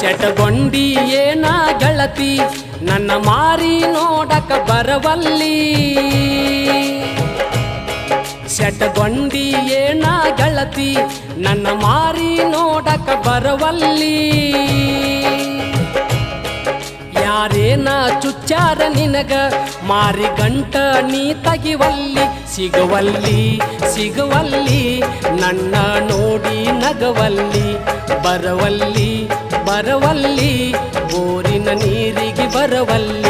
ಸೆಟಗೊಂಡಿ ಏನ ಗೆಳತಿ ನನ್ನ ಮಾರಿ ನೋಡಕ ಬರವಲ್ಲಿ ಸೆಟಗೊಂಡಿ ಏನ ಗೆಳತಿ ನನ್ನ ಮಾರಿ ನೋಡಕ ಬರವಲ್ಲಿ ಯಾರೇನ ಚುಚ್ಚಾರ ನಿನಗ ಮಾರಿ ಗಂಟ ನೀ ತಗಿವಲ್ಲಿ ಸಿಗುವಲ್ಲಿ ಸಿಗುವಲ್ಲಿ ನನ್ನ ನೋಡಿ ನಗವಲ್ಲಿ ಬರವಲ್ಲಿ ಬರವಲ್ಲಿ ಬೋರಿನ ನೀರಿಗೆ ಬರವಲ್ಲಿ